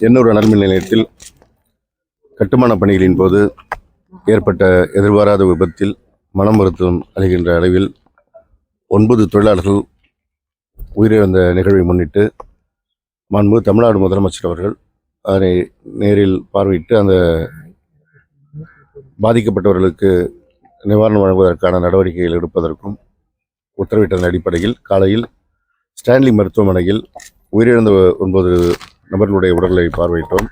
எண்ணூர் அனல்மின் நிலையத்தில் கட்டுமான பணிகளின் போது ஏற்பட்ட எதிர்பாராத விபத்தில் மனம் வருத்தம் அளிக்கின்ற அளவில் 9 தொழிலாளர்கள் உயிரிழந்த நிகழ்வை முன்னிட்டு மாண்புமிகு தமிழ்நாடு முதலமைச்சர் அவர்கள் அதனை நேரில் பார்வையிட்டு அந்த பாதிக்கப்பட்டவர்களுக்கு நிவாரணம் வழங்குவதற்கான நடவடிக்கைகள் எடுப்பதற்கும் உத்தரவிட்டதன் அடிப்படையில் காலையில் ஸ்டான்லி மருத்துவமனையில் உயிரிழந்த 9 நபர்களுடைய உடல்களை பார்வையிட்டோம்.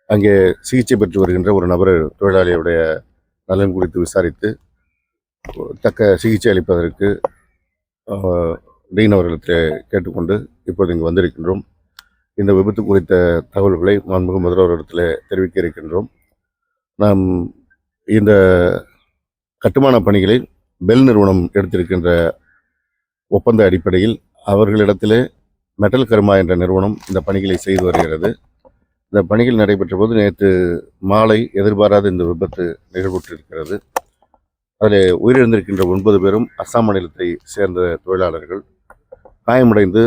அங்கே சிகிச்சை பெற்று வருகின்ற ஒரு நபர் தொழிலாளியுடைய நலன் குறித்து விசாரித்து தக்க சிகிச்சை அளிப்பதற்கு டீன் அவர்களிடத்தில் கேட்டுக்கொண்டு இப்போது இங்கு வந்திருக்கின்றோம். இந்த விபத்து குறித்த தகவல்களை மாண்புமிகு முதல்வரிடத்தில் தெரிவிக்க இருக்கின்றோம். நாம் இந்த கட்டுமான பணிகளை பெல் நிறுவனம் எடுத்திருக்கின்ற ஒப்பந்த அடிப்படையில் அவர்களிடத்திலே மெட்டல் கர்மா என்ற நிறுவனம் இந்த பணிகளை செய்து வருகிறது. இந்த பணிகள் நடைபெற்ற போது நேற்று மாலை எதிர்பாராத இந்த விபத்து நிகழ்வுற்றிருக்கிறது. அதில் உயிரிழந்திருக்கின்ற 9 பேரும் அஸ்ஸாம் மாநிலத்தை சேர்ந்த தொழிலாளர்கள். காயமடைந்து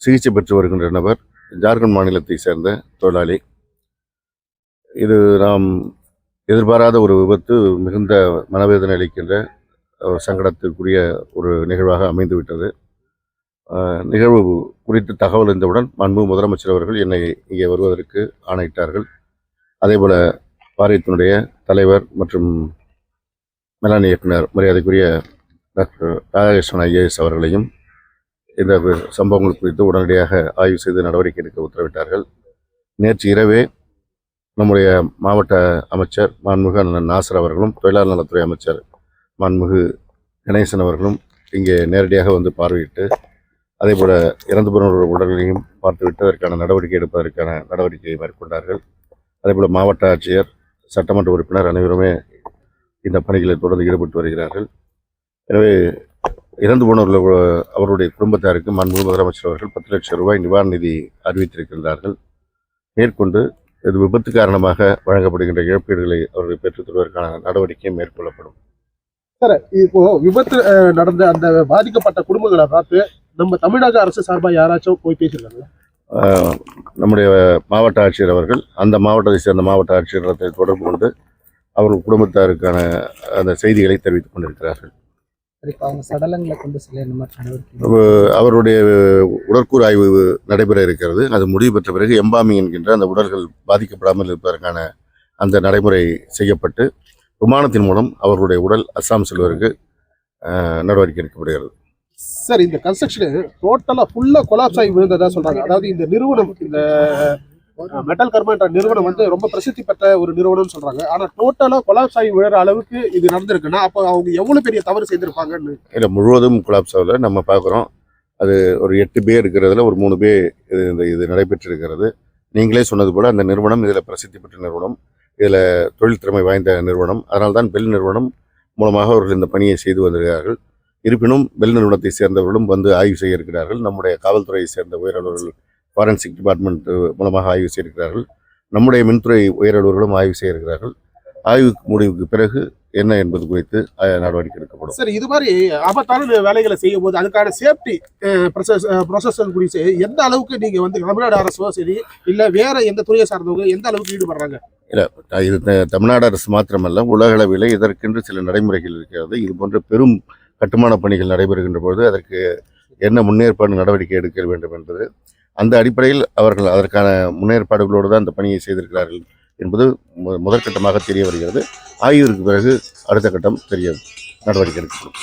சிகிச்சை பெற்று வருகின்ற நபர் ஜார்க்கண்ட் மாநிலத்தை சேர்ந்த தொழிலாளி. இது நாம் எதிர்பாராத ஒரு விபத்து, மிகுந்த மனவேதனை அளிக்கின்ற சங்கடத்திற்குரிய ஒரு நிகழ்வாக அமைந்துவிட்டது. நிகழ்வு குறித்து தகவல் இருந்தவுடன் மாண்புமிகு முதலமைச்சர் அவர்கள் என்னை இங்கே வருவதற்கு ஆணையிட்டார்கள். அதேபோல் வாரியத்தினுடைய தலைவர் மற்றும் மேலாண் இயக்குனர் மரியாதைக்குரிய டாக்டர் ராதாகிருஷ்ணன் ஐஏஎஸ் அவர்களையும் இந்த சம்பவங்கள் குறித்து உடனடியாக ஆய்வு செய்து நடவடிக்கை எடுக்க உத்தரவிட்டார்கள். நேற்று இரவே நம்முடைய மாவட்ட அமைச்சர் மாண்புமிகு நாசர் அவர்களும் தொழிலாளர் நலத்துறை அமைச்சர் மாண்புமிகு கணேசன் அவர்களும் இங்கே நேரடியாக வந்து பார்வையிட்டு அதேபோல் இறந்து போனவர்கள் உடல்களையும் பார்த்துவிட்டு அதற்கான நடவடிக்கை எடுப்பதற்கான நடவடிக்கையை மேற்கொண்டார்கள். அதேபோல் மாவட்ட ஆட்சியர், சட்டமன்ற உறுப்பினர் அனைவருமே இந்த பணிகளில் தொடர்ந்து ஈடுபட்டு வருகிறார்கள். எனவே இறந்து போனவர்கள் அவருடைய குடும்பத்தாருக்கு மாண்புமிகு முதலமைச்சர் அவர்கள் 10 லட்சம் ரூபாய் நிவாரண நிதி அறிவித்திருக்கின்றார்கள். மேற்கொண்டு இது விபத்து காரணமாக வழங்கப்படுகின்ற இழப்பீடுகளை அவர்கள் பெற்றுத் தருவதற்கான நடவடிக்கை மேற்கொள்ளப்படும். சார், இப்போ விபத்து நடந்த அந்த பாதிக்கப்பட்ட குடும்பங்களை பார்த்து நம்ம தமிழக அரசு சார்பாக யாராச்சும் போய் பேசியிருக்காங்க? நம்முடைய மாவட்ட ஆட்சியர் அவர்கள் அந்த மாவட்டத்தை சேர்ந்த மாவட்ட ஆட்சியரத்தை தொடர்பு கொண்டு அவர்கள் குடும்பத்தாருக்கான அந்த செய்திகளை தெரிவித்துக் கொண்டிருக்கிறார்கள். அவங்க சடலங்களை கொண்டு செல்ல இந்த மாதிரி நடவடிக்கை அவருடைய உடற்கூறு ஆய்வு நடைபெற இருக்கிறது. அது முடிவு பெற்ற பிறகு எம்பாமிங் என்கின்ற அந்த உடல்கள் பாதிக்கப்படாமல் இருப்பதற்கான அந்த நடைமுறை செய்யப்பட்டு விமானத்தின் மூலம் அவர்களுடைய உடல் அஸ்ஸாம் செல்வதற்கு நடவடிக்கை எடுக்கப்படுகிறது. சார், இந்த கன்ஸ்ட்ரக்ஷன் டோட்டலாக ஃபுல்லாக கொலாப்ஸ் ஆகி விழுந்ததா சொல்கிறாங்க. அதாவது இந்த நிறுவனம், இந்த மெட்டல் கர்மா என்ற நிறுவனம் வந்து ரொம்ப பிரசித்தி பெற்ற ஒரு நிறுவனம்னு சொல்கிறாங்க. ஆனால் டோட்டலாக கொலாப்ஸ் ஆகி விழுற அளவுக்கு இது நடந்திருக்குன்னா அப்போ அவங்க எவ்வளோ பெரிய தவறு செய்திருப்பாங்கன்னு. இல்லை, முழுவதும் கொலாப்ஸ் ஆகல. நம்ம பார்க்குறோம், அது ஒரு 8 பேர் இருக்கிறதுல ஒரு 3 பேர் இது நடைபெற்றிருக்கிறது. நீங்களே சொன்னது போல் அந்த நிறுவனம் இதில் பிரசித்தி பெற்ற நிறுவனம், இதில் தொழில் திறமை வாய்ந்த நிறுவனம். அதனால்தான் பெல் நிறுவனம் மூலமாக அவர்கள் இந்த பணியை செய்து வருகிறார்கள். இருப்பினும் பெல் நிறுவனத்தை சேர்ந்தவர்களும் வந்து ஆய்வு செய்ய இருக்கிறார்கள். நம்முடைய காவல்துறையை சேர்ந்த உயரலுவர்கள் ஃபாரன்சிக் டிபார்ட்மெண்ட் மூலமாக ஆய்வு செய்திருக்கிறார்கள். நம்முடைய மின்துறை உயரலுவர்களும் ஆய்வு செய்ய இருக்கிறார்கள். ஆய்வு முடிவுக்கு பிறகு என்ன என்பது குறித்து நடவடிக்கை எடுக்கப்படும். சார், இது மாதிரி ஆபத்தான வேலைகளை செய்யும் போது அதுக்கான சேஃப்டி ப்ரொசஸ் குறித்து எந்த அளவுக்கு நீங்கள் வந்து தமிழ்நாடு அரசோ சரி இல்லை வேற எந்த துறையை சார்ந்தவங்க எந்த அளவுக்கு ஈடுபடுறாங்க? இல்லை, இது தமிழ்நாடு அரசு மாத்திரமல்ல, உலக அளவில் இதற்கென்று சில நடைமுறைகள் இருக்கிறது. இது போன்ற பெரும் கட்டுமான பணிகள் நடைபெறுகின்ற பொழுது அதற்கு என்ன முன்னேற்பாடு நடவடிக்கை எடுக்க வேண்டும் என்பது, அந்த அடிப்படையில் அவர்கள் அதற்கான முன்னேற்பாடுகளோடு தான் இந்த பணியை செய்திருக்கிறார்கள் என்பது முதற்கட்டமாக தெரிய வருகிறது. ஆய்விற்கு பிறகு அடுத்த கட்டம் தெரிய நடவடிக்கை எடுக்கப்படும்.